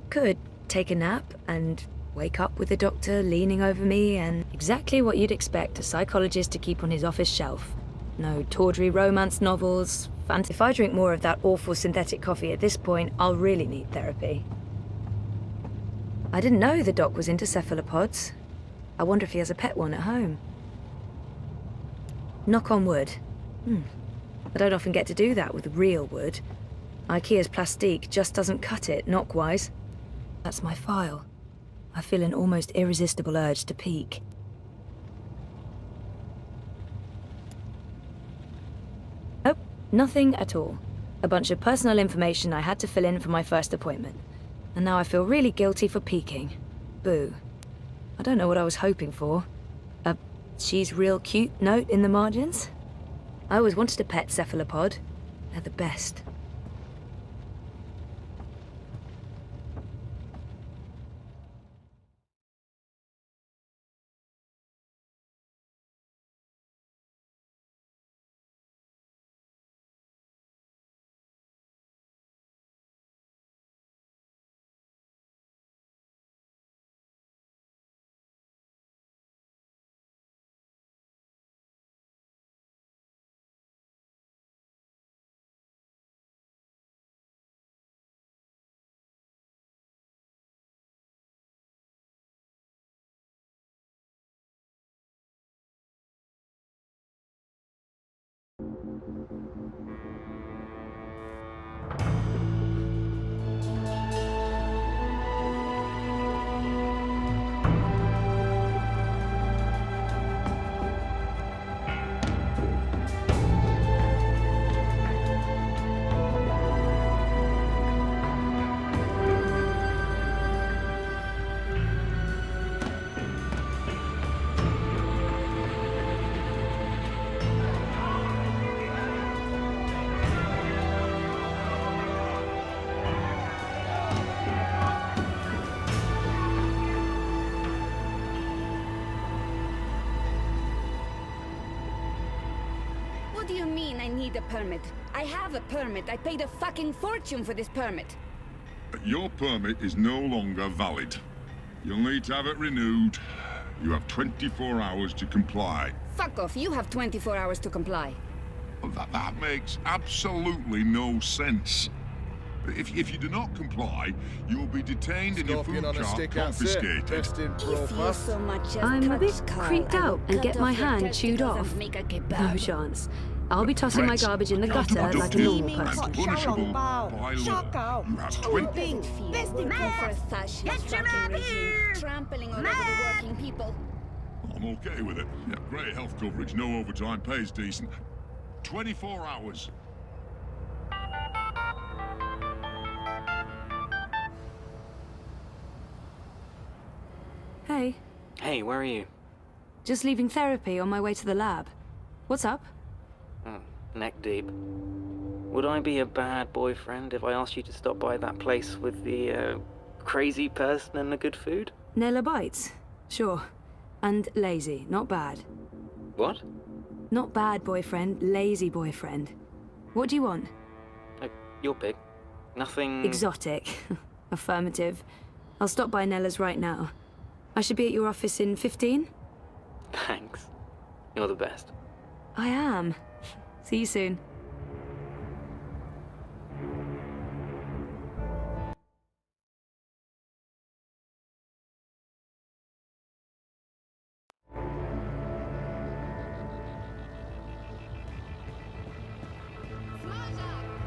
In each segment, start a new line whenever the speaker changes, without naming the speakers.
Could take a nap and wake up with the doctor leaning over me and exactly what you'd expect a psychologist to keep on his office shelf. No tawdry romance novels, If I drink more of that awful synthetic coffee at this point, I'll really need therapy. I didn't know the doc was into cephalopods. I wonder if he has a pet one at home. Knock on wood. I don't often get to do that with real wood. IKEA's plastique just doesn't cut it, knock-wise. That's my file. I feel an almost irresistible urge to peek. Oh, nothing at all. A bunch of personal information I had to fill in for my first appointment. And now I feel really guilty for peeking. Boo. I don't know what I was hoping for. A "she's real cute" note in the margins? I always wanted a pet cephalopod. They're the best.
What do you mean I need a permit? I have a permit. I paid a fucking fortune for this permit.
Your permit is no longer valid. You'll need to have it renewed. You have 24 hours to comply.
Fuck off. You have 24 hours to comply.
That makes absolutely no sense. If you do not comply, you will be detained and your food cart confiscated.
If you so much as
I'm a bit
touch Carl,
creeped
I will
out and
cut
get my
off your
hand chewed
testicles
off.
and make a
No
kebab.
chance. I'll be tossing my garbage in the gutter like a normal person.
And punishable by law. You have 20...
Working for a fascist fucking regime, trampling all over the working people.
I'm okay with it. Yeah, great health coverage, no overtime, pays decent. 24 hours.
Hey,
Hey, where are you?
just leaving therapy on my way to the lab. What's up?
Neck deep. Would I be a bad boyfriend if I asked you to stop by that place with the, crazy person and the good food?
Naylor bites? Sure. And lazy, not bad.
What?
Not bad boyfriend, lazy boyfriend. What do you want?
Your pick. Nothing...
Exotic. Affirmative. I'll stop by Nella's right now. I should be at your office in 15?
Thanks. You're the best.
I am. See you soon.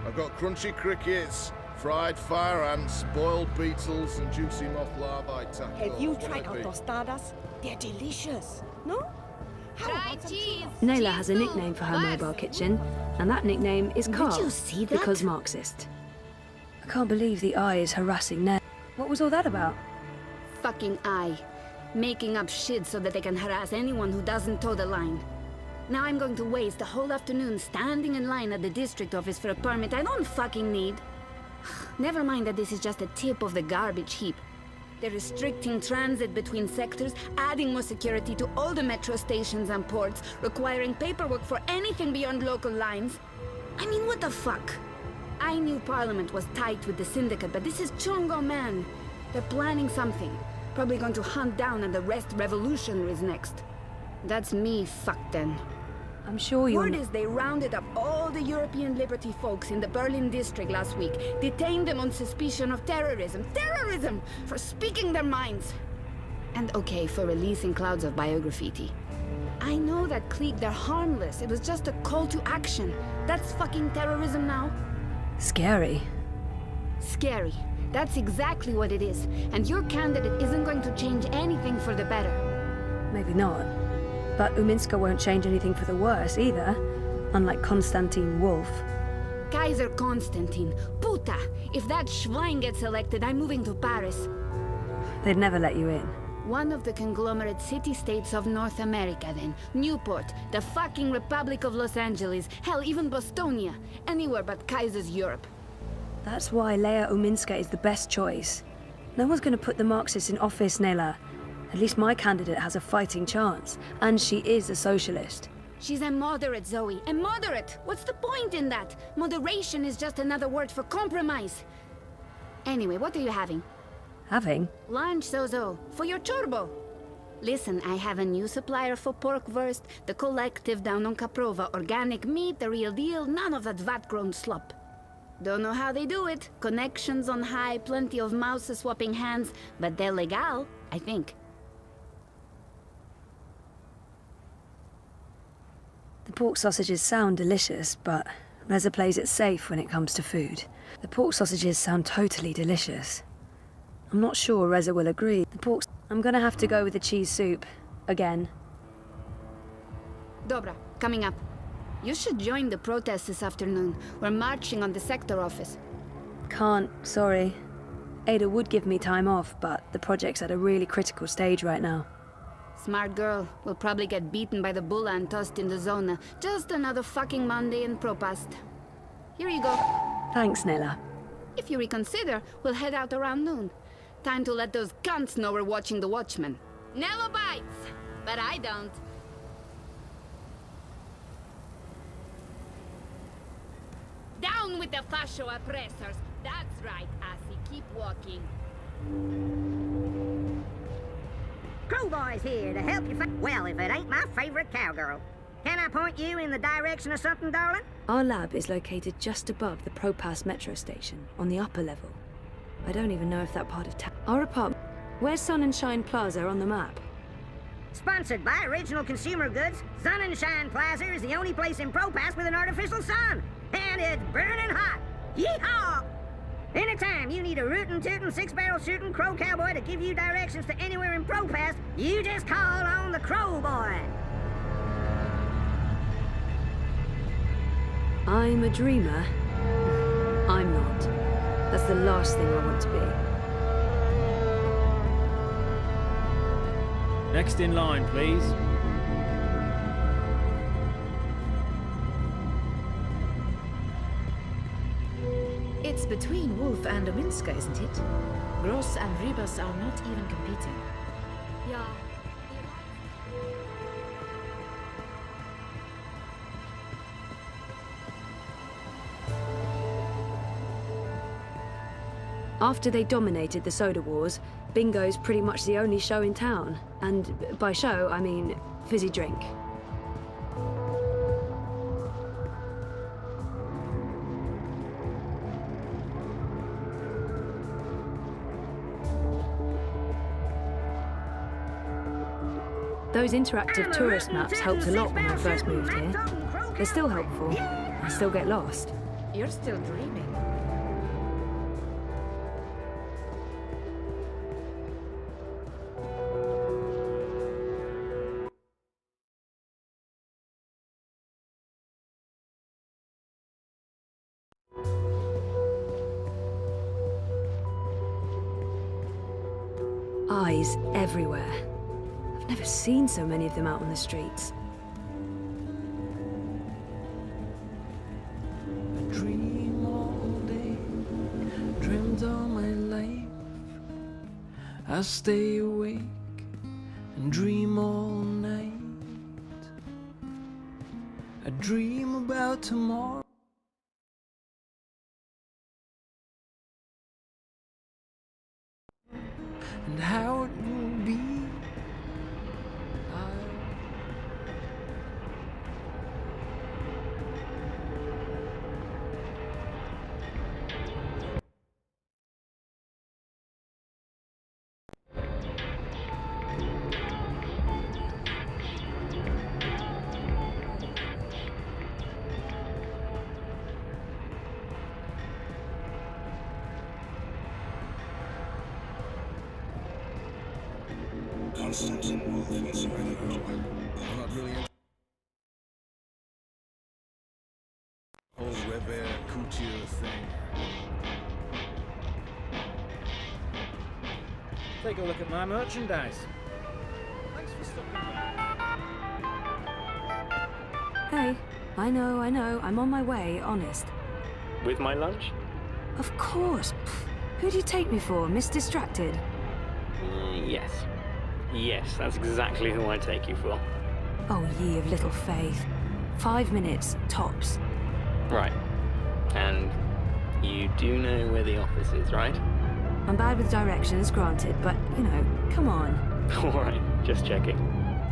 I've got crunchy crickets, fried fire ants, boiled beetles, and juicy moth larvae tacos.
Have you tried our tostadas? They're delicious, no?
Naylor has a nickname for her mobile kitchen, and that nickname is Carl,
you see that?
because Marxist. I can't believe the eye is harassing Nell. What was all that about?
Fucking I. Making up shit so that they can harass anyone who doesn't toe the line. Now I'm going to waste the whole afternoon standing in line at the district office for a permit I don't fucking need. Never mind that this is just a tip of the garbage heap. They're restricting transit between sectors, adding more security to all the metro stations and ports, requiring paperwork for anything beyond local lines. I mean, what the fuck? I knew Parliament was tight with the Syndicate, but this is Chungo, man. They're planning something. Probably going to hunt down and arrest revolutionaries next. That's me fucked then.
I'm sure you're...
Word is they rounded up all the European Liberty folks in the Berlin district last week, detained them on suspicion of terrorism. Terrorism! For speaking their minds! And okay, for releasing clouds of biograffiti. I know that clique, they're harmless. It was just a call to action. That's fucking terrorism now.
Scary.
Scary. That's exactly what it is. And your candidate isn't going to change anything for the better.
Maybe not. But Uminska won't change anything for the worse either, unlike Konstantin Wolf.
Kaiser Konstantin. Puta! If that Schwein gets elected, I'm moving to Paris.
They'd never let you in.
One of the conglomerate city-states of North America, then. Newport, the fucking Republic of Los Angeles, hell, even Bostonia. Anywhere but Kaiser's Europe.
That's why Leia Uminska is the best choice. No one's going to put the Marxists in office, Nela. At least my candidate has a fighting chance. And she is a socialist.
She's a moderate, Zoe. A moderate! What's the point in that? Moderation is just another word for compromise. Anyway, what are you having?
Having?
Lunch, Zozo. For your chorbo. Listen, I have a new supplier for pork wurst. The collective down on Caprova. Organic meat, the real deal. None of that vat-grown slop. Don't know how they do it. Connections on high, plenty of mouses swapping hands. But they're legal, I think.
The pork sausages sound delicious, but Reza plays it safe when it comes to food. The pork sausages sound totally delicious. I'm not sure Reza will agree. I'm gonna have to go with the cheese soup. Again.
Dobra, coming up. You should join the protest this afternoon. We're marching on the sector office.
Can't, sorry. Ada would give me time off, but the project's at a really critical stage right now.
Smart girl. Will probably get beaten by the bulla and tossed in the zona. Just another fucking Monday in Propast. Here you go.
Thanks, Nela.
If you reconsider, we'll head out around noon. Time to let those cunts know we're watching the Watchmen. Nello bites, but I don't. Down with the fascio oppressors. That's right, Assie. Keep walking.
Crowboy's here to help you find... Well, if it ain't my favorite cowgirl. Can I point you in the direction of something, darling?
Our lab is located just above the Propass metro station, on the upper level. I don't even know if that part of town... Our apartment... Where's Sun and Shine Plaza on the map?
Sponsored by Original Consumer Goods, Sun and Shine Plaza is the only place in Propass with an artificial sun. And it's burning hot. Yeehaw! Anytime you need a rootin' tootin' six-barrel shootin' crow cowboy to give you directions to anywhere in Propass, you just call on the Crow Boy.
I'm a dreamer. I'm not. That's the last thing I want to be.
Next in line, please.
It's between Wolf and Uminska, isn't it? Gross and Ribas are not even competing.
Yeah.
After they dominated the soda wars, bingo's pretty much the only show in town. And by show, I mean fizzy drink. Those interactive tourist maps helped a lot when I first moved here. They're still helpful. I still get lost.
You're still dreaming.
Eyes everywhere. I've never seen so many of them out on the streets.
I dream all day, dreamed all my life. I stay awake and dream all night. I dream about tomorrow. and how it will be.
Constantine Wolf inside the room. I'm not really into the whole Weber couture thing.
Take a look at my merchandise. Thanks for stopping by.
Hey, I know, I'm on my way, honest.
With my lunch?
Of course. Who do you take me for, Miss Distracted?
Yes. Yes, that's exactly who I take you for.
Oh, ye of little faith. 5 minutes, tops.
Right. And you do know where the office is, right?
I'm bad with directions, granted, but, you know, come on.
Alright, just checking.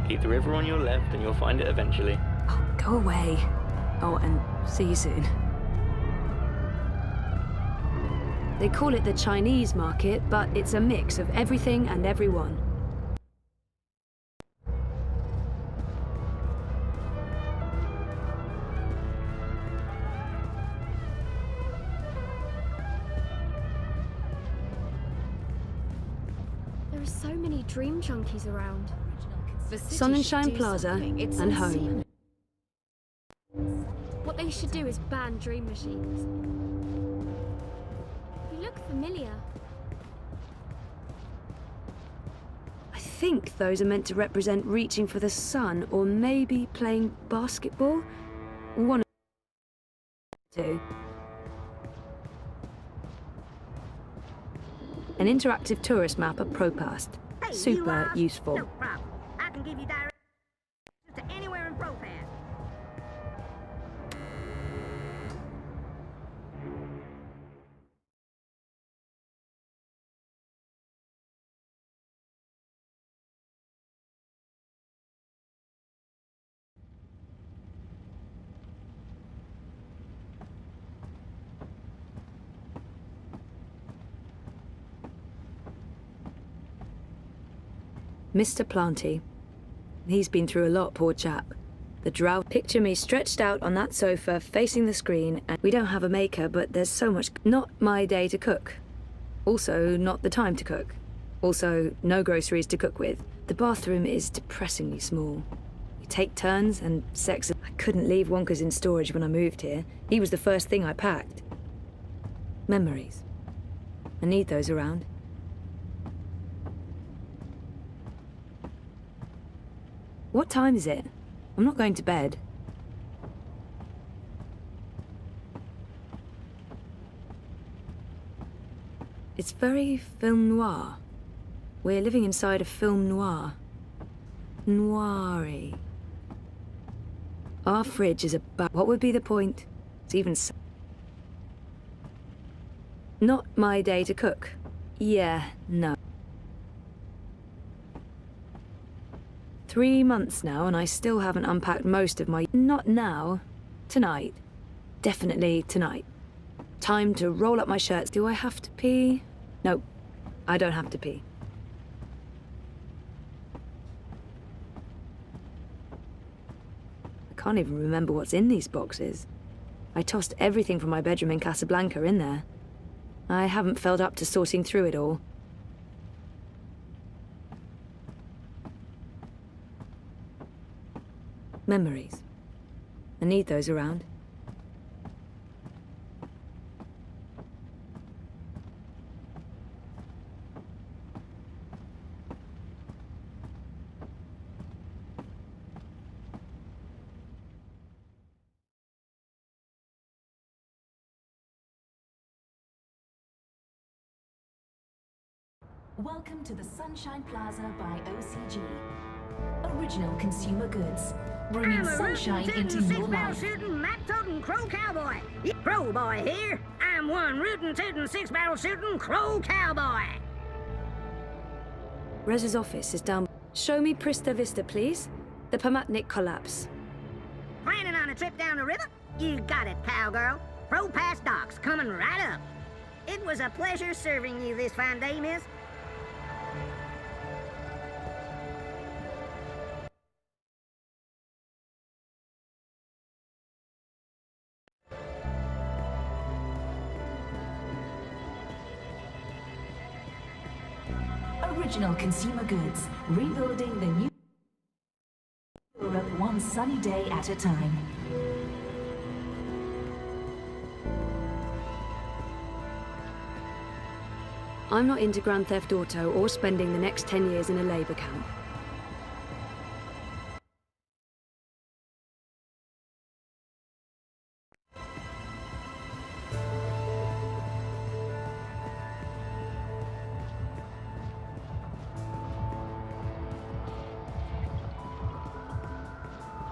Keep the river on your left and you'll find it eventually.
Oh, go away. Oh, and see you soon. They call it the Chinese market, but it's a mix of everything and everyone.
There are so many dream junkies around.
Sonnenschein Plaza and home.
What they should do is ban dream machines. You look familiar.
I think those are meant to represent reaching for the sun, or maybe playing basketball? One of the two. An interactive tourist map at ProPast.
Hey,
Super useful.
No problem. I can give you directions to anywhere in ProPass.
Mr. Planty. He's been through a lot, poor chap. The drought. Picture me stretched out on that sofa, facing the screen, and we don't have a maker, but there's so much. Not my day to cook. Also, not the time to cook. Also, no groceries to cook with. The bathroom is depressingly small. We take turns, and sex. I couldn't leave Wonka's in storage when I moved here. He was the first thing I packed. Memories. I need those around. What time is it? I'm not going to bed. It's very film noir. We're living inside a film noir. Noiry. Our fridge is about... What would be the point? It's even... Not my day to cook. Yeah, no. 3 months now, and I still haven't unpacked most of my... Not now. Tonight. Definitely tonight. Time to roll up my shirts. Do I have to pee? No, I don't have to pee. I can't even remember what's in these boxes. I tossed everything from my bedroom in Casablanca in there. I haven't felt up to sorting through it all. Memories. I need those around.
Welcome to the Sunshine Plaza by OCG. Original consumer goods, bringing sunshine into your life.
Shooting, mat-toting crow cowboy. Crow boy here. I'm one rootin' tootin' 6-barrel shooting crow cowboy.
Rez's office is down. Show me Prista Vista, please. The Pamatnik collapse.
Planning on a trip down the river? You got it, cowgirl. Pro-Pass docks coming right up. It was a pleasure serving you this fine day, miss.
Original consumer goods, rebuilding the new Europe one sunny day at a time.
I'm not into Grand Theft Auto or spending the next 10 years in a labor camp.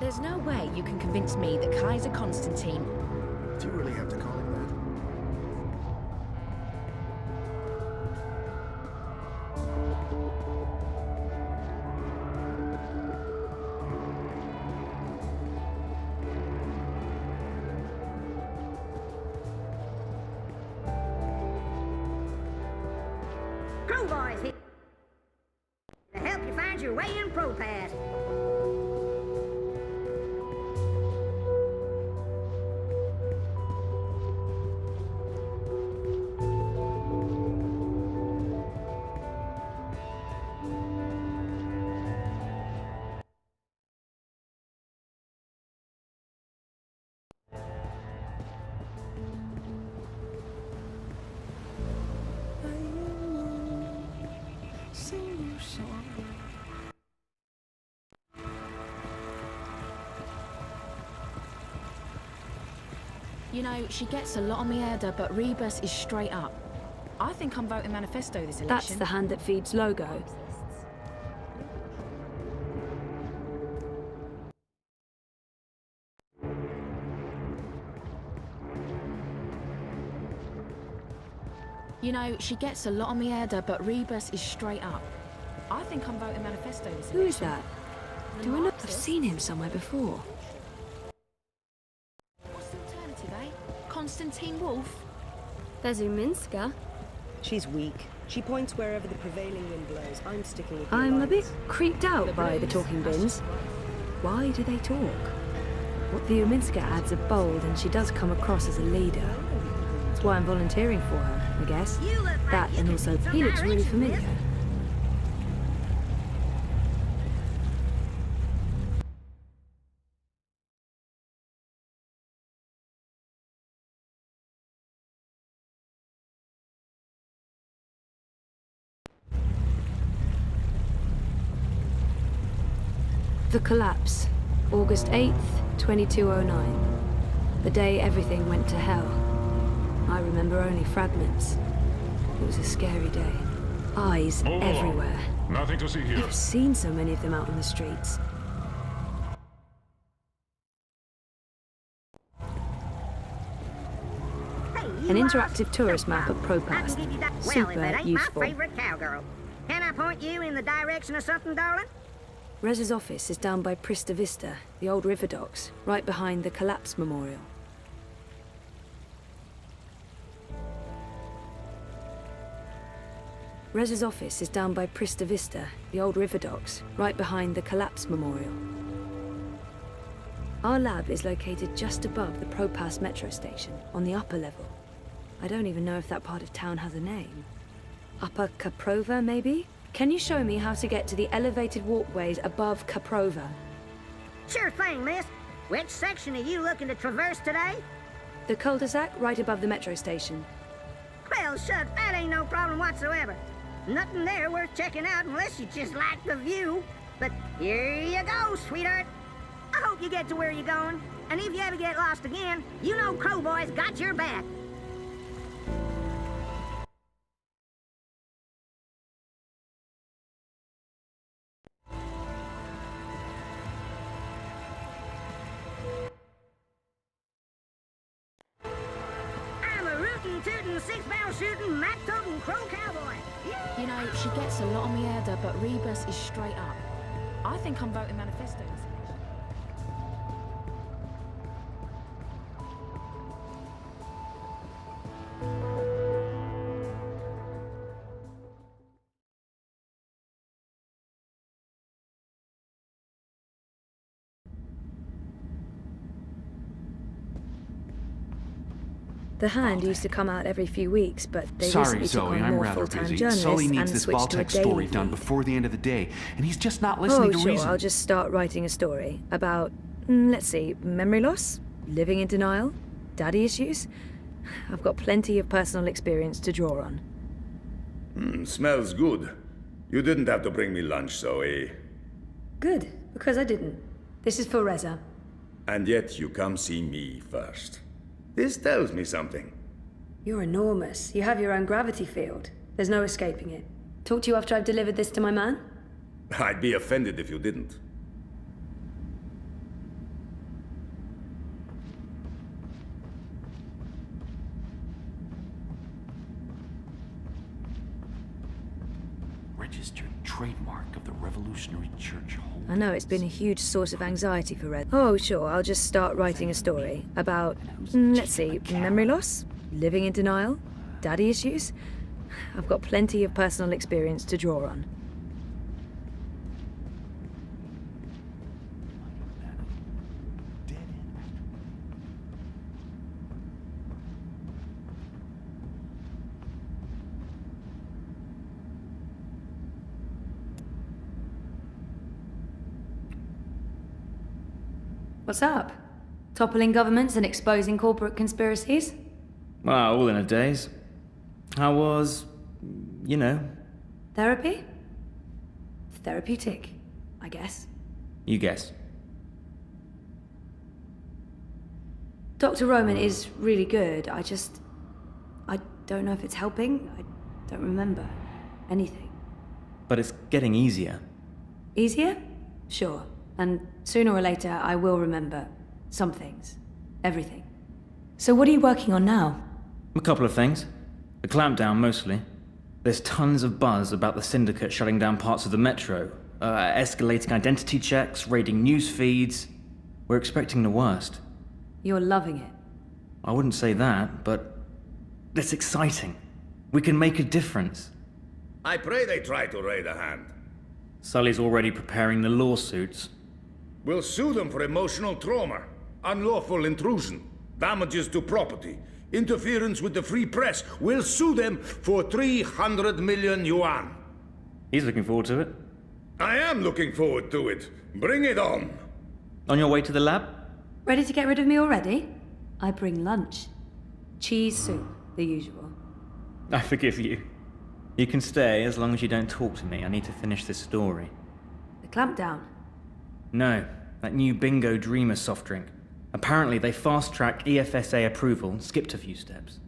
There's no way you can convince me that Kaiser Constantine...
Do you really have to call him that?
Crew boys here to help you find your way in Pro-Pass.
You know, she gets a lot on me header, but Rebus is straight up. I think I'm voting Manifesto this election.
That's the hand that feeds logo.
You know, she gets a lot on me header, but Rebus is straight up. I think I'm voting Manifesto this election.
Who is that? Do I not have seen him somewhere before?
What's the alternative, eh? Constantine Wolf?
There's Uminska.
She's weak. She points wherever the prevailing wind blows. I'm sticking with the
I'm a bit
alliance.
creeped out by the talking bins. Why do they talk? What the Uminska ads are bold, and she does come across as a leader. That's why I'm volunteering for her, I guess.
You look like
That,
you
and
could
also,
use some
he looks really
direction, miss.
familiar. The collapse, August 8th, 2209. The day everything went to hell. I remember only fragments. It was a scary day. Eyes everywhere.
Nothing to see here.
I've seen so many of them out on the streets.
Hey,
An
you
interactive
are
tourist map of
I
Propast.
can give you that. Well, if
Super
it ain't
useful.
my favorite cowgirl. Can I point you in the direction of something, darling?
Rez's office is down by Prista Vista, the old river docks, right behind the Collapse Memorial. Rez's office is down by Prista Vista, the old river docks, right behind the Collapse Memorial. Our lab is located just above the Propass metro station, on the upper level. I don't even know if that part of town has a name. Upper Caprova, maybe? Can you show me how to get to the elevated walkways above Caprova?
Sure thing, miss. Which section are you looking to traverse today?
The cul-de-sac right above the metro station.
Well, shucks, that ain't no problem whatsoever. Nothing there worth checking out unless you just like the view. But here you go, sweetheart. I hope you get to where you're going. And if you ever get lost again, you know Crow Boy's got your back. I'm a rootin' rootin' tootin' six-barrel shooting mat-toting crow cowboy. Yeah.
You know, she gets a lot on me Erda, but Rebus is straight up. I think I'm voting manifestos.
The Hand used to come out every few weeks, but they
Sorry,
recently took
Zoe,
on
I'm
more
rather
full-time
busy.
journalists
Sully needs
and
this
switched to a
Baltec
daily
story done
feed.
before the end of the day, and he's just not listening to
sure,
reason.
I'll just start writing a story about, let's see, memory loss, living in denial, daddy issues. I've got plenty of personal experience to draw on.
Smells good. You didn't have to bring me lunch, Zoe.
Good, because I didn't. This is for Reza.
And yet you come see me first. This tells me something.
You're enormous. You have your own gravity field. There's no escaping it. Talk to you after I've delivered this to my man?
I'd be offended if you didn't.
Registered trademark of the Revolutionary Church Home.
I know it's been a huge source of anxiety for Reza. Oh, sure, I'll just start writing a story about, let's see, memory loss, living in denial, daddy issues. I've got plenty of personal experience to draw on. What's up? Toppling governments and exposing corporate conspiracies?
Well, all in a daze. How was, you know?
Therapy? Therapeutic, I guess.
You guess.
Dr. Roman is really good. I don't know if it's helping. I don't remember anything.
But it's getting easier.
Easier? Sure. And sooner or later, I will remember some things. Everything. So what are you working on now?
A couple of things. The clampdown, mostly. There's tons of buzz about the Syndicate shutting down parts of the metro, escalating identity checks, raiding news feeds. We're expecting the worst.
You're loving it.
I wouldn't say that, but it's exciting. We can make a difference.
I pray they try to raid a Hand.
Sully's already preparing the lawsuits.
We'll sue them for emotional trauma, unlawful intrusion, damages to property, interference with the free press. We'll sue them for 300 million yuan.
He's looking forward to it.
I am looking forward to it. Bring it on.
On your way to the lab?
Ready to get rid of me already? I bring lunch. Cheese soup, the usual.
I forgive you. You can stay as long as you don't talk to me. I need to finish this story.
The clampdown?
No, that new Bingo Dreamer soft drink. Apparently they fast-tracked EFSA approval and skipped a few steps.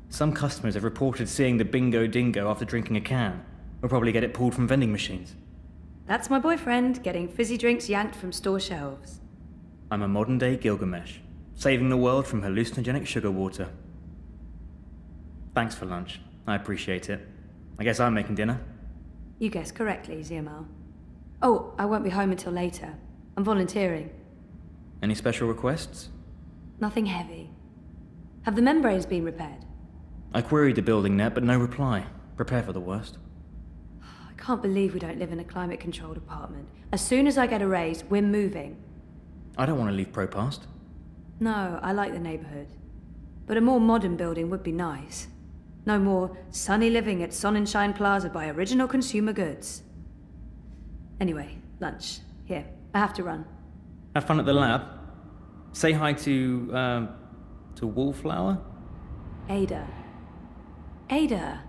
Some customers have reported seeing the Bingo Dingo after drinking a can. We'll probably get it pulled from vending machines.
That's my boyfriend, getting fizzy drinks yanked from store shelves.
I'm a modern-day Gilgamesh, saving the world from hallucinogenic sugar water. Thanks for lunch. I appreciate it. I guess I'm making dinner.
You guessed correctly, Ziamal. Oh, I won't be home until later. I'm volunteering.
Any special requests?
Nothing heavy. Have the membranes been repaired?
I queried the building net, but no reply. Prepare for the worst.
I can't believe we don't live in a climate-controlled apartment. As soon as I get a raise, we're moving.
I don't want to leave Propast.
No, I like the neighborhood. But a more modern building would be nice. No more sunny living at Sonnenschein Plaza by Original Consumer Goods. Anyway, lunch. Here, I have to run.
Have fun at the lab. Say hi to Wallflower?
Ada. Ada!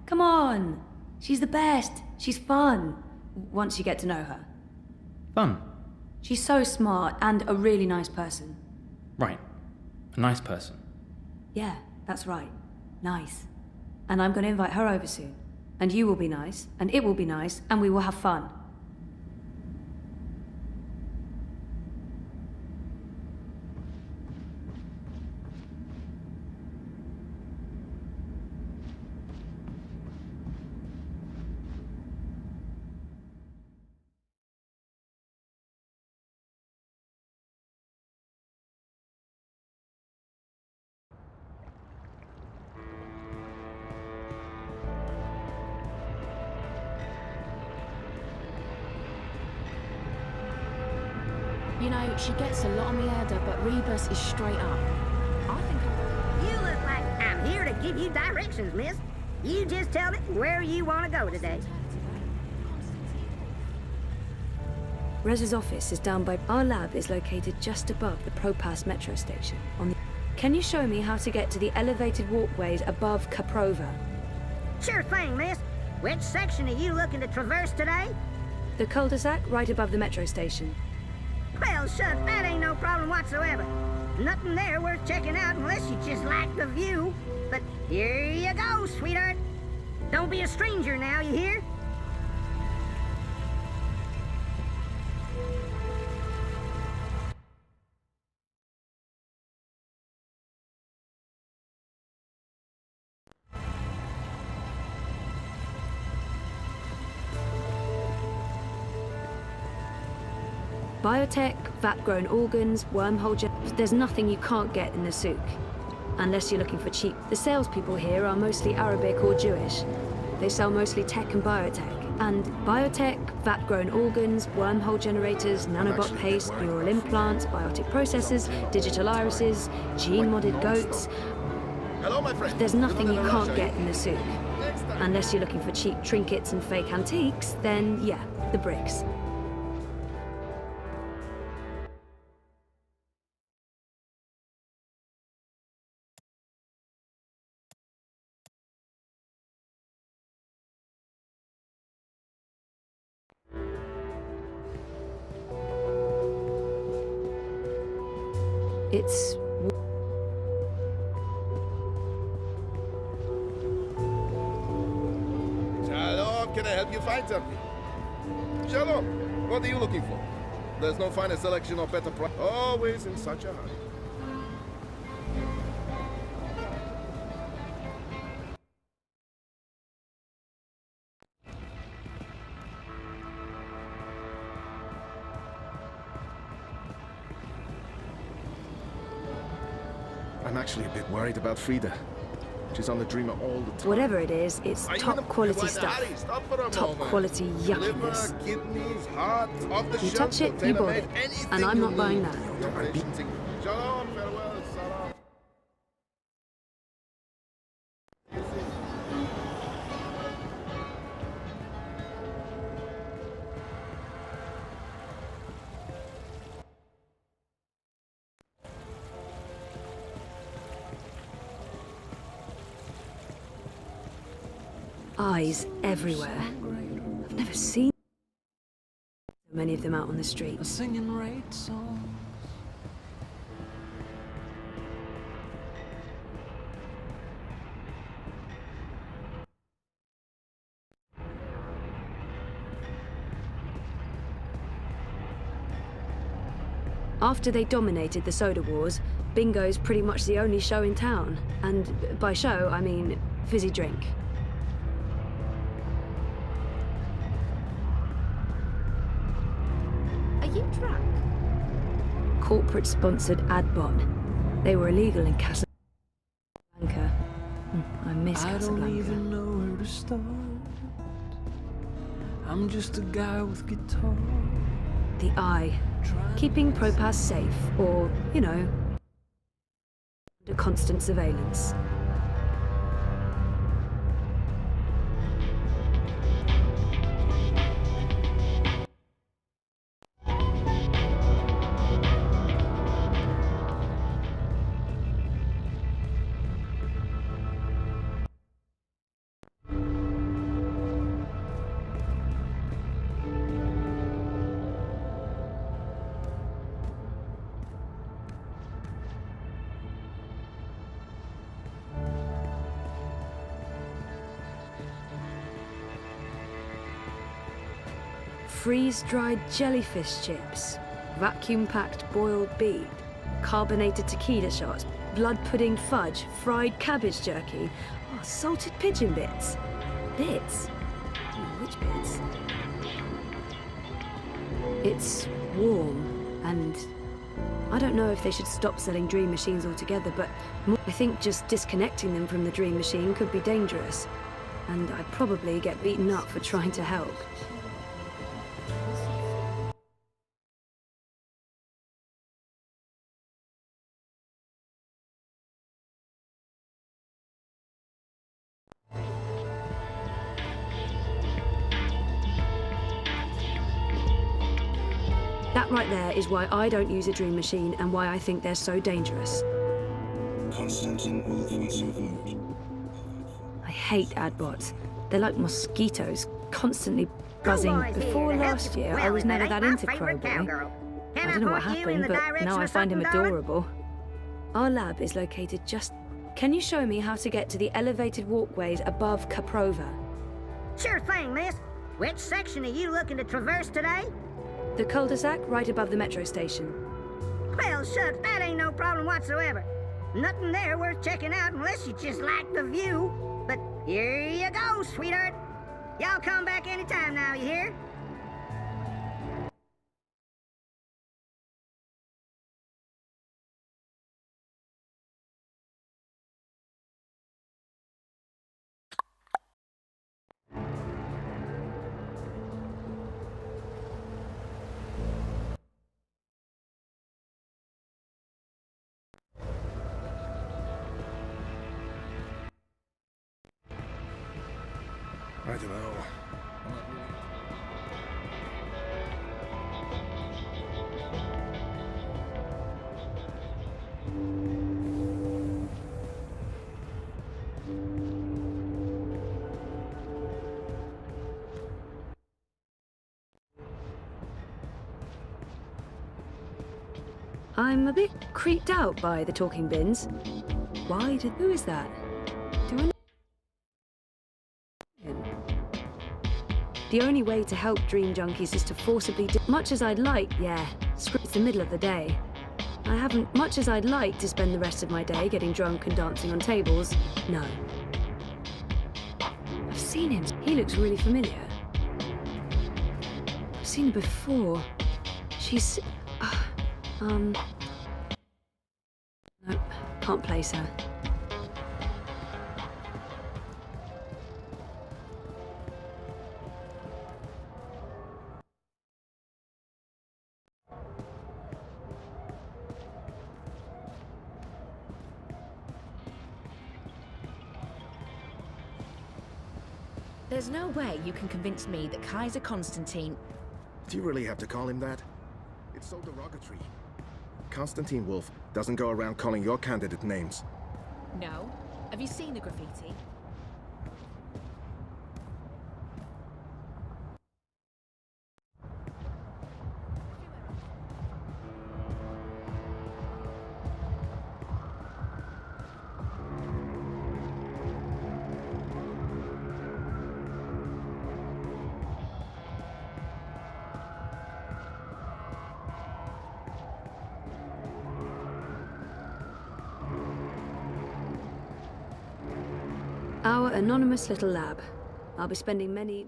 Come on! She's the best! She's fun! Once you get to know her.
Fun?
She's so smart and a really nice person.
Right. A nice person.
Yeah, that's right. Nice. And I'm going to invite her over soon. And you will be nice, and it will be nice, and we will have fun.
You know, she gets a lot on me head, but Rebus is straight up. I think
You look like I'm here to give you directions, miss. You just tell me where you want to go today.
Rez's office is down by... Our lab is located just above the Propas metro station. Can you show me how to get to the elevated walkways above Caprova?
Sure thing, miss. Which section are you looking to traverse today?
The cul-de-sac right above the metro station.
Well, shucks, that ain't no problem whatsoever. Nothing there worth checking out unless you just like the view. But here you go, sweetheart. Don't be a stranger now, you hear?
Biotech, vat-grown organs, wormhole... There's nothing you can't get in the souk. Unless you're looking for cheap. The salespeople here are mostly Arabic or Jewish. They sell mostly tech and biotech. And biotech, vat-grown organs, wormhole generators, nanobot paste, neural implants, biotic processors, digital irises, gene-modded goats.
Hello, my friend.
There's nothing you can't get in the souk. Unless you're looking for cheap trinkets and fake antiques, then yeah, the bricks. It's...
Shalom, can I help you find something? Shalom, what are you looking for? There's no finer selection or better price. Always in such a hurry. I'm actually a bit worried about Frida. She's on the Dreamer all the time.
Whatever it is, it's top quality stuff. Top quality yuckiness.
Liver, kidneys, heart, off the
You touch it, you bought it. And I'm not buying that.
Shalom, farewell, salam.
Eyes everywhere. I've never seen so many of them out on the streets.
Singing raid songs.
After they dominated the soda wars, bingo's pretty much the only show in town. And by show, I mean fizzy drink. Corporate-sponsored ad bot. They were illegal in Casablanca. I miss Casablanca.
I don't even know where to start. I'm just a guy with guitar.
The Eye. Keeping Propas safe, or, you know, under constant surveillance. Freeze-dried jellyfish chips, vacuum-packed boiled beet, carbonated tequila shots, blood pudding fudge, fried cabbage jerky, salted pigeon bits. Bits? Which bits? It's warm, and I don't know if they should stop selling dream machines altogether, but I think just disconnecting them from the dream machine could be dangerous, and I'd probably get beaten up for trying to help. That right there is why I don't use a dream machine and why I think they're so dangerous.
Constantine Wolf wants your vote.
I hate adbots. They're like mosquitoes, constantly buzzing. Before last year, I was never that into Crowboy. I don't know what happened, but now I find him adorable. Our lab is located just... Can you show me how to get to the elevated walkways above Caprova?
Sure thing, miss. Which section are you looking to traverse today?
The cul-de-sac right above the metro station.
Well, shucks, that ain't no problem whatsoever. Nothing there worth checking out unless you just like the view. But here you go, sweetheart. Y'all come back anytime now, you hear?
I don't know.
I'm a bit creeped out by the talking bins. Who is that? Do I know him? The only way to help dream junkies is to forcibly much as I'd like, it's the middle of the day. I haven't much as I'd like to spend the rest of my day getting drunk and dancing on tables. No. I've seen him. He looks really familiar. I've seen her before. She's... Nope, can't place her.
There's no way you can convince me that Kaiser Constantine...
Do you really have to call him that? It's so derogatory. Constantine Wolf doesn't go around calling your candidate names.
No? Have you seen the graffiti?
Our anonymous little lab. I'll be spending many...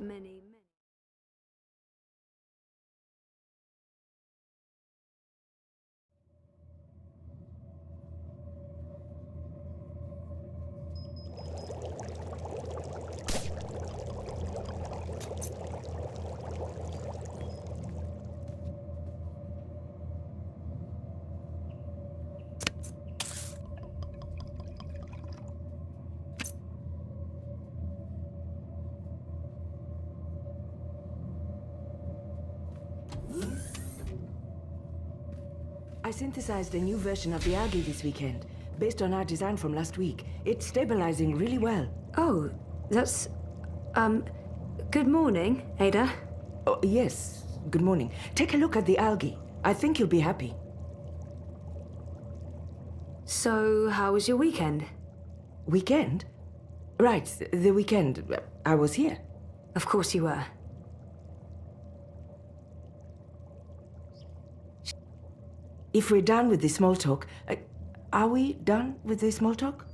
I synthesized a new version of the algae this weekend, based on our design from last week. It's stabilizing really well.
Oh, that's... Good morning, Ada.
Oh, yes. Good morning. Take a look at the algae. I think you'll be happy.
So, how was your weekend?
Weekend? Right, the weekend. I was here.
Of course you were.
If we're done with the small talk... are we done with the small talk?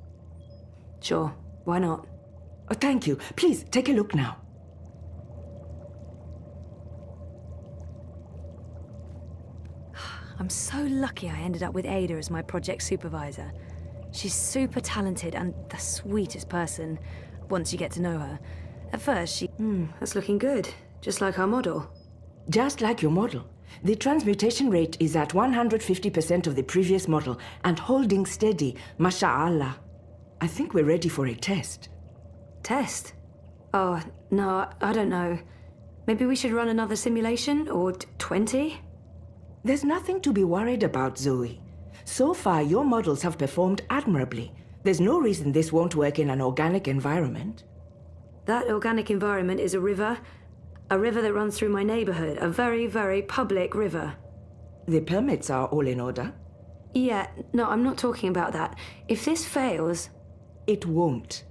Sure. Why not?
Oh, thank you. Please, take a look now.
I'm so lucky I ended up with Ada as my project supervisor. She's super talented and the sweetest person, once you get to know her. At first, she... that's looking good. Just like our model.
Just like your model. The transmutation rate is at 150% of the previous model and holding steady, masha'Allah. I think we're ready for a test.
Test? Oh, no, I don't know. Maybe we should run another simulation, or 20?
There's nothing to be worried about, Zoe. So far, your models have performed admirably. There's no reason this won't work in an organic environment.
That organic environment is a river that runs through my neighborhood, a very, very public river.
The permits are all in order?
Yeah, no, I'm not talking about that. If this fails...
It won't.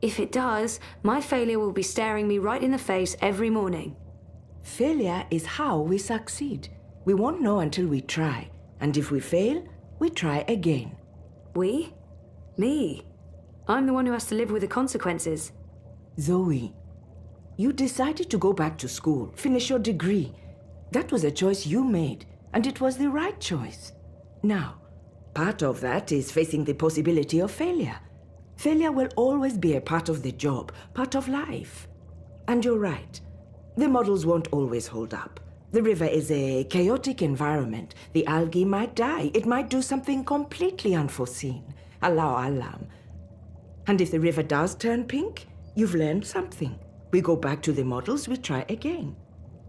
If it does, my failure will be staring me right in the face every morning.
Failure is how we succeed. We won't know until we try. And if we fail, we try again.
We? Me? I'm the one who has to live with the consequences.
Zoe, you decided to go back to school, finish your degree. That was a choice you made, and it was the right choice. Now, part of that is facing the possibility of failure. Failure will always be a part of the job, part of life. And you're right. The models won't always hold up. The river is a chaotic environment. The algae might die. It might do something completely unforeseen. Allahu Alam. And if the river does turn pink, you've learned something. We go back to the models, we try again.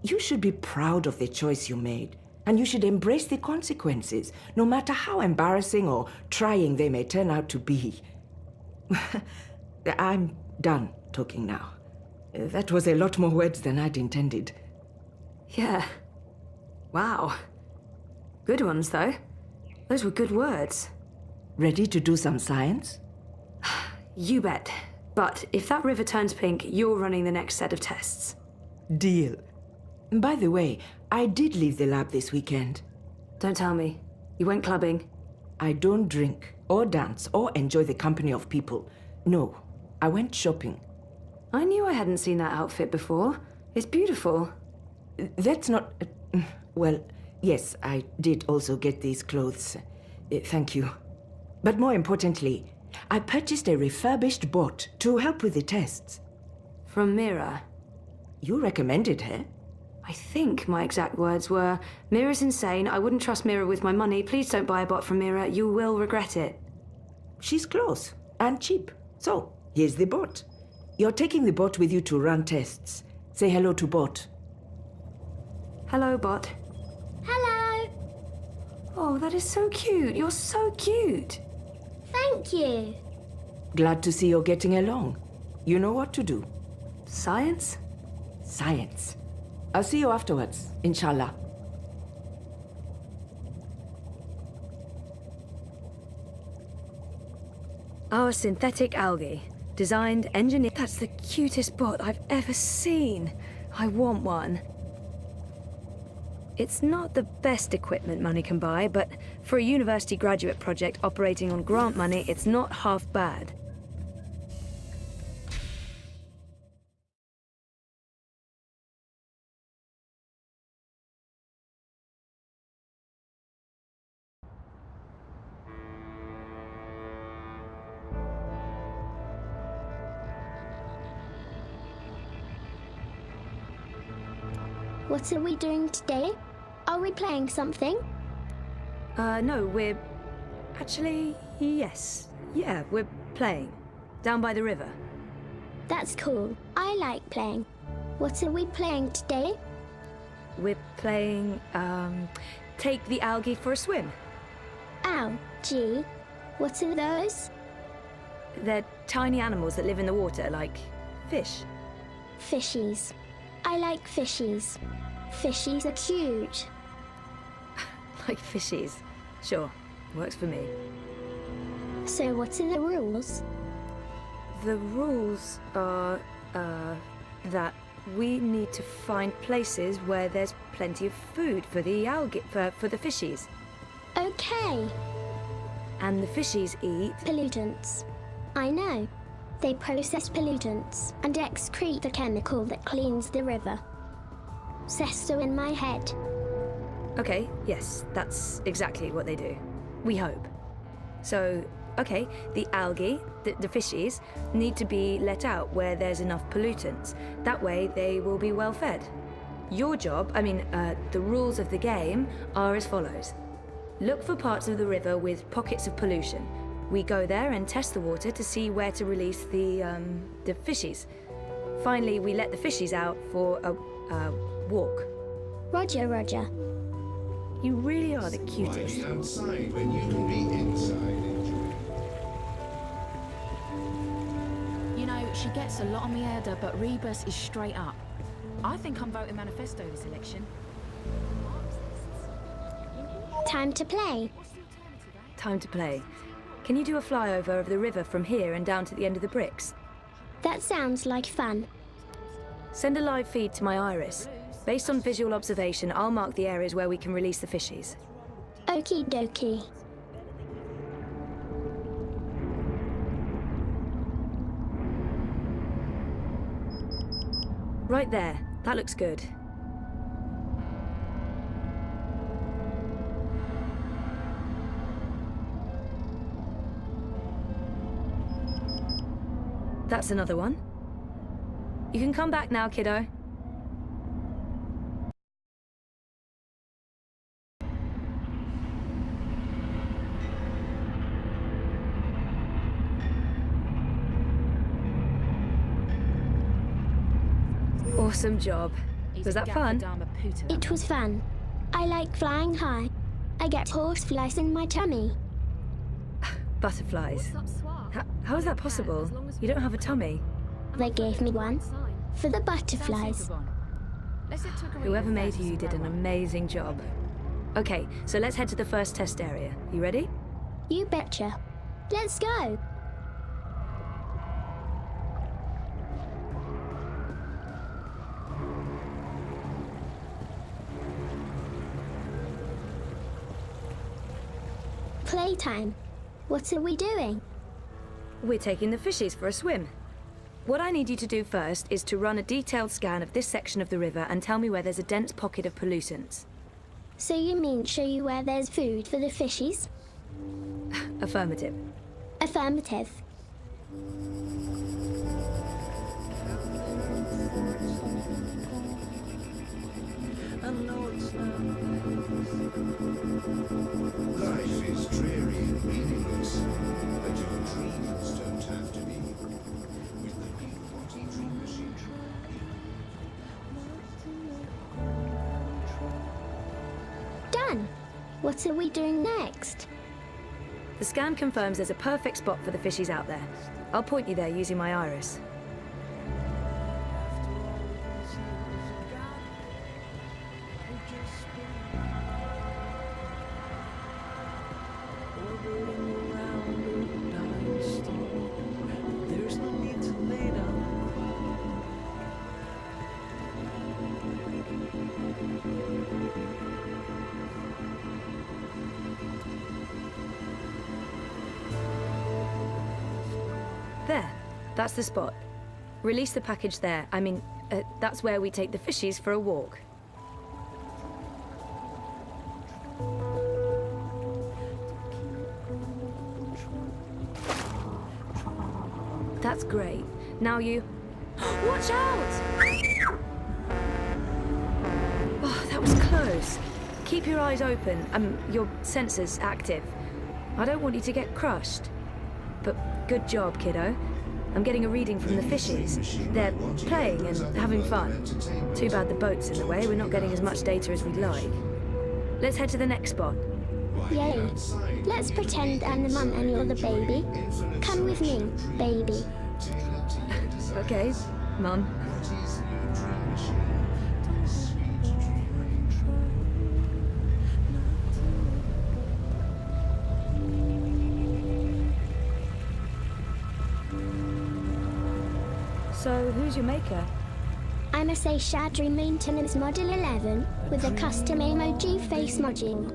You should be proud of the choice you made, and you should embrace the consequences, no matter how embarrassing or trying they may turn out to be. I'm done talking now. That was a lot more words than I'd intended.
Yeah. Wow. Good ones, though. Those were good words.
Ready to do some science?
You bet. But if that river turns pink, you're running the next set of tests.
Deal. By the way, I did leave the lab this weekend.
Don't tell me. You went clubbing?
I don't drink, or dance, or enjoy the company of people. No, I went shopping.
I knew I hadn't seen that outfit before. It's beautiful.
That's not... Well, yes, I did also get these clothes. Thank you. But more importantly, I purchased a refurbished bot to help with the tests.
From Mira?
You recommended her?
I think my exact words were, Mira's insane, I wouldn't trust Mira with my money, please don't buy a bot from Mira, you will regret it.
She's close and cheap. So, here's the bot. You're taking the bot with you to run tests. Say hello to bot.
Hello, bot.
Hello.
Oh, that is so cute. You're so cute.
Thank you.
Glad to see you're getting along. You know what to do.
Science?
Science. I'll see you afterwards, inshallah.
Our synthetic algae. Designed, engineered... That's the cutest bot I've ever seen. I want one. It's not the best equipment money can buy, but for a university graduate project operating on grant money, it's not half bad.
What are we doing today? Are we playing something?
No, we're... Actually, yes. Yeah, we're playing. Down by the river.
That's cool. I like playing. What are we playing today?
We're playing, take the algae for a swim.
Ow, gee. What are those?
They're tiny animals that live in the water, like fish.
Fishies. I like fishies. Fishies are cute.
Like fishies. Sure, works for me.
So what are the rules?
The rules are, that we need to find places where there's plenty of food for the algae, for the fishies.
Okay.
And the fishies eat...
Pollutants. I know. They process pollutants and excrete the chemical that cleans the river. Says so in my head.
Okay, yes, that's exactly what they do. We hope. So, okay, the algae, the fishies, need to be let out where there's enough pollutants. That way they will be well fed. Your job, the rules of the game are as follows. Look for parts of the river with pockets of pollution. We go there and test the water to see where to release the fishies. Finally, we let the fishies out for a walk.
Roger, Roger.
You really are the
Why
cutest.
be outside when you can be inside enjoying?
You know, she gets a lot on me head, but Rebus is straight up. I think I'm voting manifesto this election.
Time to play.
Time to play. Can you do a flyover of the river from here and down to the end of the bricks?
That sounds like fun.
Send a live feed to my iris. Based on visual observation, I'll mark the areas where we can release the fishies.
Okie dokie.
Right there. That looks good. That's another one. You can come back now, kiddo. Awesome job. Was that fun?
It was fun. I like flying high. I get horseflies in my tummy.
Butterflies. How is that possible? You don't have a tummy.
They gave me one. For the butterflies.
Whoever made you did an amazing job. Okay, so let's head to the first test area. You ready?
You betcha. Let's go. Playtime. What are we doing?
We're taking the fishies for a swim. What I need you to do first is to run a detailed scan of this section of the river and tell me where there's a dense pocket of pollutants.
So you mean show you where there's food for the fishies?
Affirmative.
Affirmative.
Life is dreary and meaningless, but your dreams don't have to be. With the new body dream machine.
Done. What are we doing next?
The scan confirms there's a perfect spot for the fishies out there. I'll point you there using my iris. There. That's the spot. Release the package there. That's where we take the fishies for a walk. That's great. Now you... Watch out! Oh, that was close. Keep your eyes open, your sensors active. I don't want you to get crushed. But good job, kiddo. I'm getting a reading from the fishies. They're playing and having fun. Too bad the boat's in the way. We're not getting as much data as we'd like. Let's head to the next spot.
Yay. Let's pretend I'm the mum and you're the baby. Come with me, baby.
Okay, Mum. So, who's your maker?
I'm a Seishadri Maintenance Model 11 with a custom emoji face module.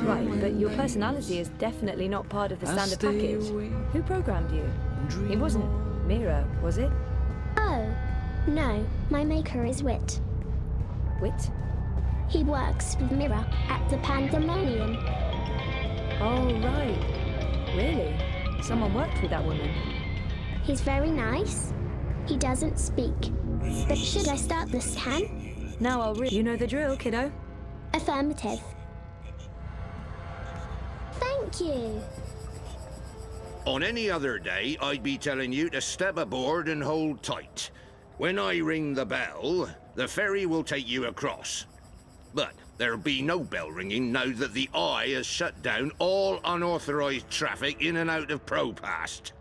Right, but your personality is definitely not part of the standard package. Who programmed you? It wasn't Mira, was it?
Oh, no. My maker is Wit.
Wit?
He works with Mira at the Pandemonium.
Oh, right. Really? Someone worked with that woman?
He's very nice. He doesn't speak. But should I start the scan?
Now I'll read. You know the drill, kiddo.
Affirmative. Thank you.
On any other day, I'd be telling you to step aboard and hold tight. When I ring the bell, the ferry will take you across. But There'll be no bell ringing now that the Eye has shut down all unauthorized traffic in and out of Propast.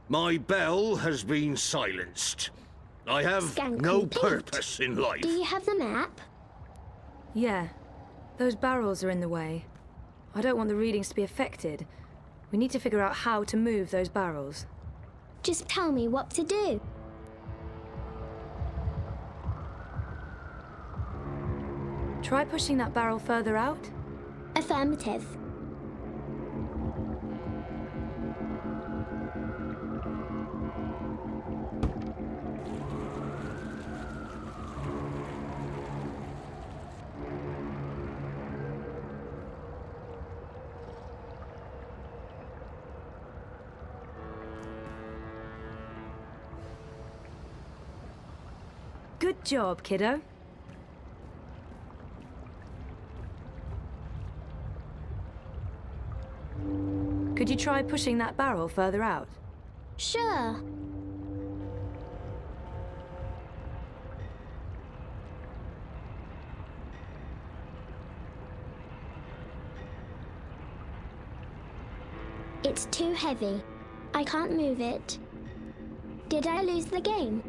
My bell has been silenced. I have no purpose in life.
Do you have the map?
Yeah. Those barrels are in the way. I don't want the readings to be affected. We need to figure out how to move those barrels.
Just tell me what to do.
Try pushing that barrel further out.
Affirmative.
Good job, kiddo. Could you try pushing that barrel further out?
Sure. It's too heavy. I can't move it. Did I lose the game?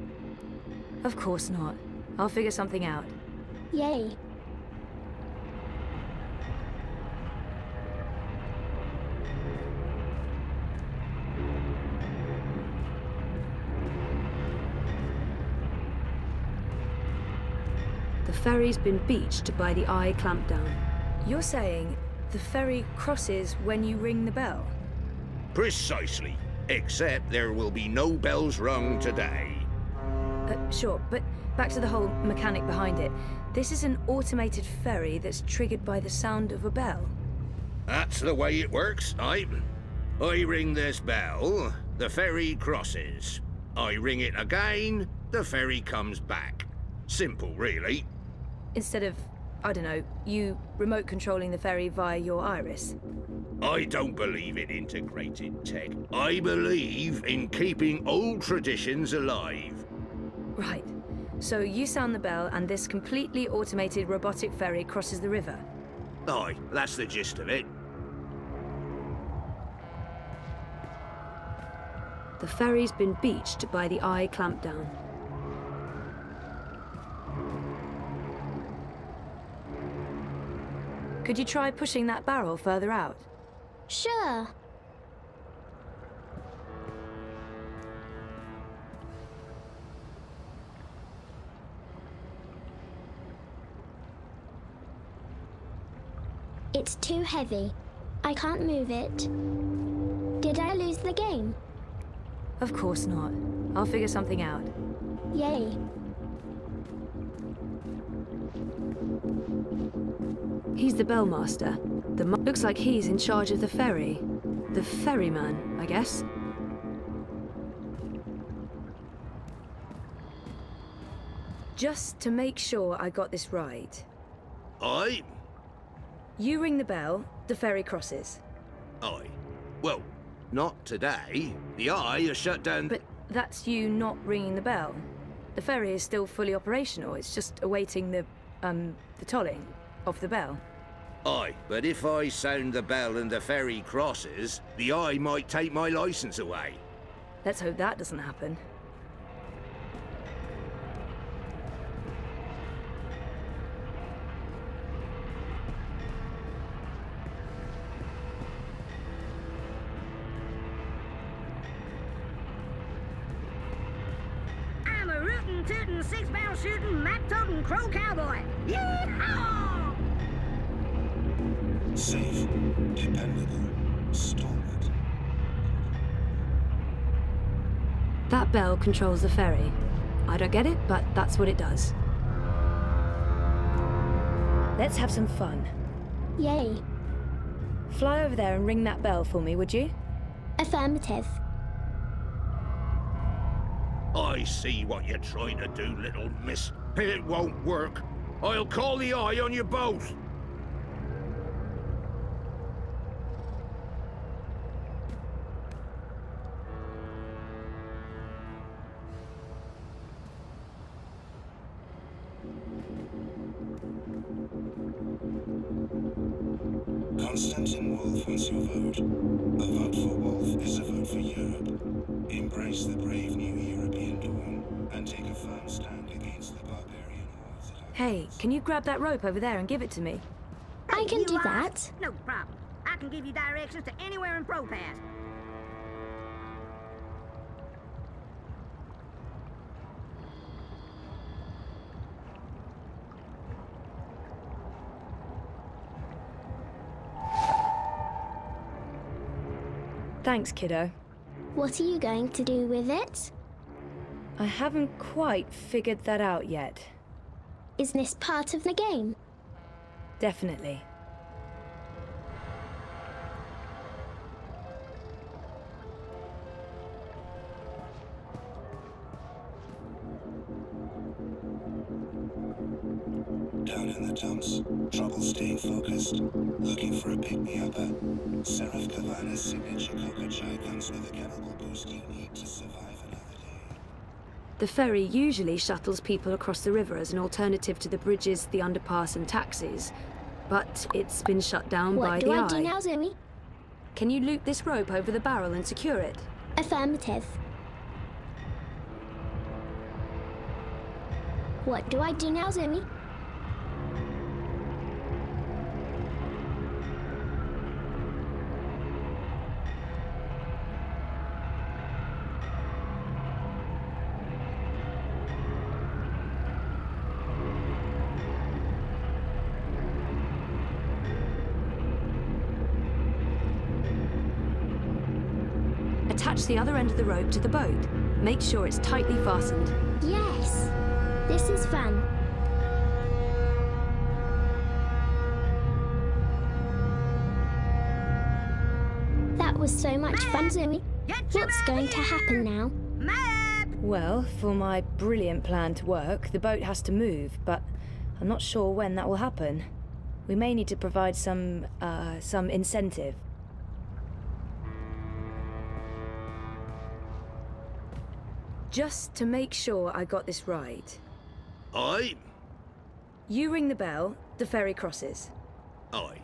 Of course not. I'll figure something out.
Yay.
The ferry's been beached by the Eye clampdown. You're saying the ferry crosses when you ring the bell?
Precisely. Except there will be no bells rung today.
Sure, but back to the whole mechanic behind it. This is an automated ferry that's triggered by the sound of a bell.
That's the way it works, I ring this bell, the ferry crosses. I ring it again, the ferry comes back. Simple, really.
Instead of, I don't know, you remote controlling the ferry via your iris.
I don't believe in integrated tech. I believe in keeping old traditions alive.
Right. So you sound the bell and this completely automated robotic ferry crosses the river?
Aye, that's the gist of it.
The ferry's been beached by the Eye clampdown. Could you try pushing that barrel further out?
Sure. It's too heavy. I can't move it. Did I lose the game?
Of course not. I'll figure something out.
Yay.
He's the bellmaster. Looks like he's in charge of the ferry. The ferryman, I guess. Just to make sure I got this right.
Aye?
You ring the bell, the ferry crosses.
Aye. Well, not today. The Eye has shut down...
But that's you not ringing the bell. The ferry is still fully operational. It's just awaiting the tolling of the bell.
Aye, but if I sound the bell and the ferry crosses, the Eye might take my license away.
Let's hope that doesn't happen.
I'm a rootin', tootin', six-barrel shooting, map-toting crow cowboy. Yeehaw!
Safe, dependable, stalwart.
That bell controls the ferry. I don't get it, but that's what it does. Let's have some fun.
Yay.
Fly over there and ring that bell for me, would you?
Affirmative.
I see what you're trying to do, little miss. It won't work. I'll call the Eye on you both.
Constantine Wolf wants your vote. A vote for Wolf is a vote for Europe. Embrace the brave new European dawn and take a firm stand against the barbarian hordes.
Hey, can you grab that rope over there and give it to me?
I can do that.
No problem. I can give you directions to anywhere in ProPass.
Thanks, kiddo.
What are you going to do with it?
I haven't quite figured that out yet.
Is this part of the game?
Definitely.
Down in the dumps, trouble staying focused, looking for a pick-me-upper. Seraph Kavana's signature Coca-Chai guns with the chemical boost you need to survive another day.
The ferry usually shuttles people across the river as an alternative to the bridges, the underpass and taxis. But it's been shut down by the Eye.
What do I do now, Zoe?
Can you loop this rope over the barrel and secure it?
Affirmative. What do I do now, Zoe?
Attach the other end of the rope to the boat. Make sure it's tightly fastened.
Yes! This is fun. That was so much fun, Zoe. What's going to happen now?
Well, for my brilliant plan to work, the boat has to move, but I'm not sure when that will happen. We may need to provide some incentive. Just to make sure I got this right.
Aye?
You ring the bell, the ferry crosses.
Aye.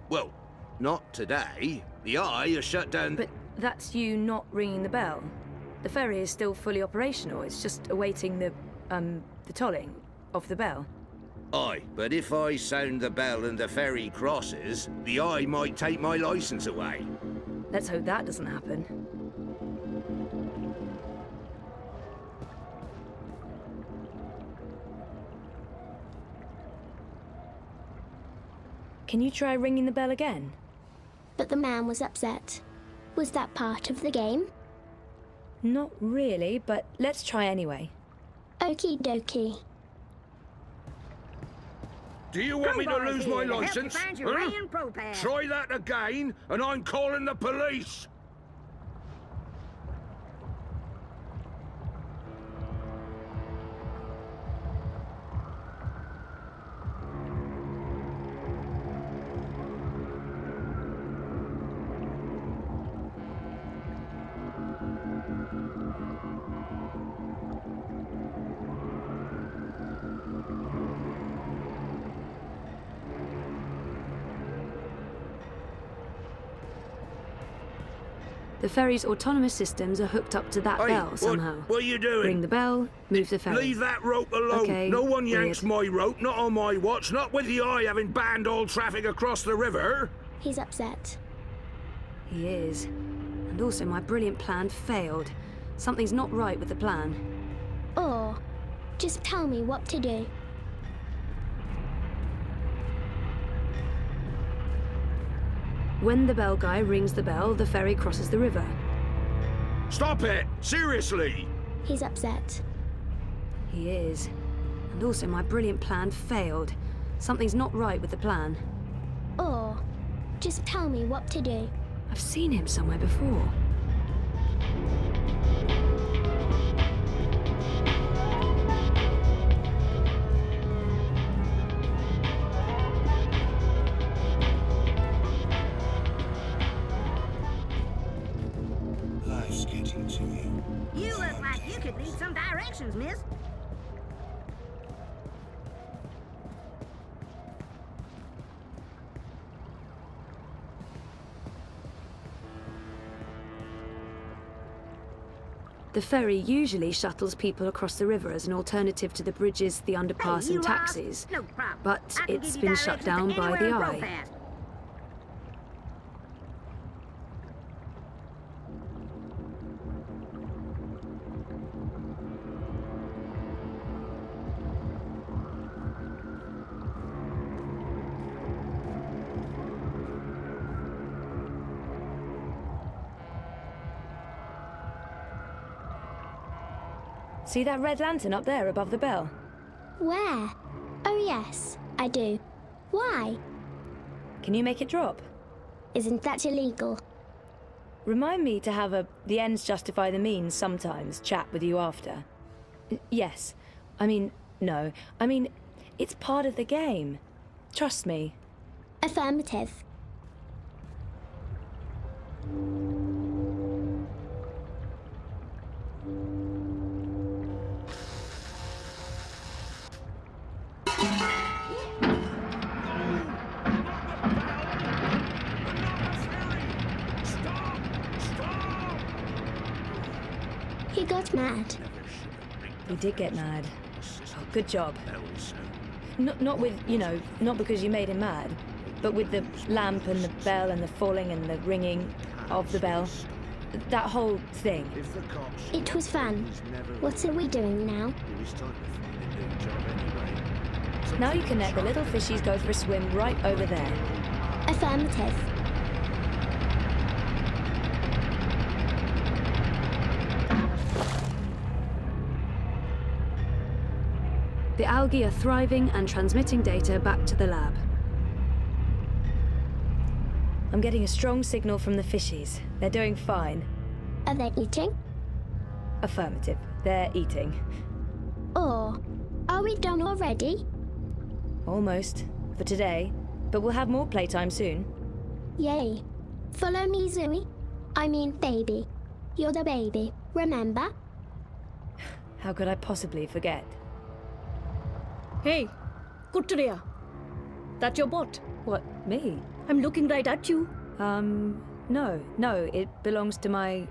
Well, not today. The Eye is shut down.
But that's you not ringing the bell. The ferry is still fully operational. It's just awaiting the tolling of the bell.
Aye, but if I sound the bell and the ferry crosses, the Eye might take my license away.
Let's hope that doesn't happen. Can you try ringing the bell again?
But the man was upset. Was that part of the game?
Not really, but let's try anyway.
Okie dokie.
Do you want me to lose my license?
Huh?
Try that again, and I'm calling the police!
The ferry's autonomous systems are hooked up to that bell somehow.
What are you doing?
Ring the bell, move the ferry.
Leave that rope alone.
Okay,
no one yanks
weird.
my rope, not on my watch, not with the Eye having banned all traffic across the river.
He's upset.
He is. And also my brilliant plan failed. Something's not right with the plan.
Or, just tell me what to do.
When the bell guy rings the bell, the ferry crosses the river.
Stop it! Seriously!
He's upset.
He is. And also my brilliant plan failed. Something's not right with the plan.
Or, just tell me what to do.
I've seen him somewhere before.
Life's getting to you.
You look like you could need some directions, miss.
The ferry usually shuttles people across the river as an alternative to the bridges, the underpass, and taxis.
No problem.
But
I can
it's
give you
been shut
directions
down
to
by
anywhere
the
in
Eye.
Belfast.
See that red lantern up there above the bell?
Where? Oh yes, I do. Why?
Can you make it drop?
Isn't that illegal?
Remind me to have a the ends justify the means sometimes chat with you after. Yes. I mean, no. I mean, it's part of the game. Trust me.
Affirmative. He got mad.
We did get mad. Oh, good job. Not with, you know, not because you made him mad, but with the lamp and the bell and the falling and the ringing of the bell. That whole thing.
It was fun. What are we doing now?
Now you can let the little fishies go for a swim right over there.
Affirmative.
The algae are thriving and transmitting data back to the lab. I'm getting a strong signal from the fishies. They're doing fine.
Are they eating?
Affirmative. They're eating.
Or are we done already?
Almost. For today. But we'll have more playtime soon.
Yay. Follow me, Zoe. I mean, baby. You're the baby, remember?
How could I possibly forget?
Hey, Kuttria. That your bot?
What, me?
I'm looking right at you.
No, it belongs to my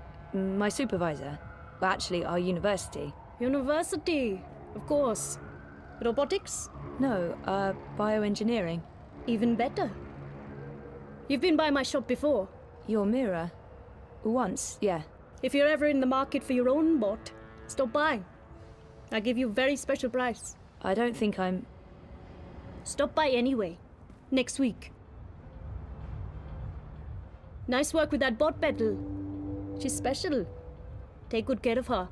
supervisor. Well, actually, our university.
University, of course. Robotics?
No, bioengineering.
Even better. You've been by my shop before.
Your mirror? Once, yeah.
If you're ever in the market for your own bot, stop by. I'll give you a very special price.
I don't think I'm...
Stop by anyway. Next week. Nice work with that bot petal. She's special. Take good care of her.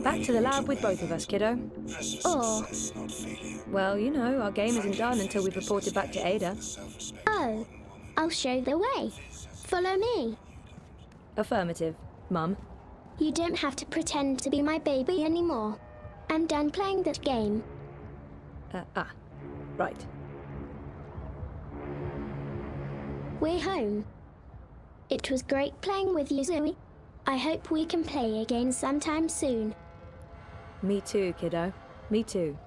Back to the lab with both of us, kiddo.
Or...
Well, you know, our game isn't done until we've reported back to Ada.
Oh, I'll show the way. Follow me.
Affirmative, Mum.
You don't have to pretend to be my baby anymore. I'm done playing that game.
Right.
We're home. It was great playing with you, Zoe. I hope we can play again sometime soon.
Me too, kiddo. Me too.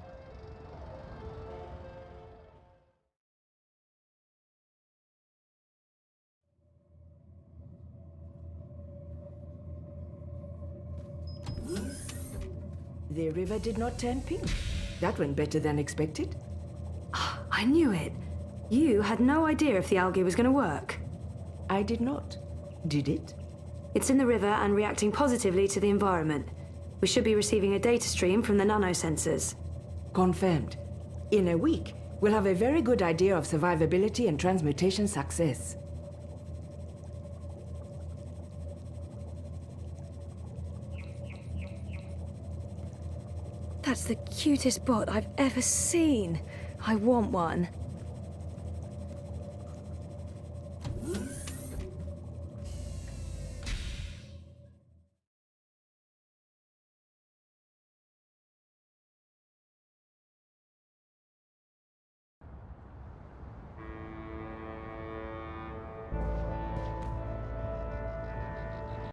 The river did not turn pink. That went better than expected.
I knew it. You had no idea if the algae was going to work.
I did not. Did it?
It's in the river and reacting positively to the environment. We should be receiving a data stream from the nanosensors.
Confirmed. In a week, we'll have a very good idea of survivability and transmutation success.
That's the cutest bot I've ever seen. I want one.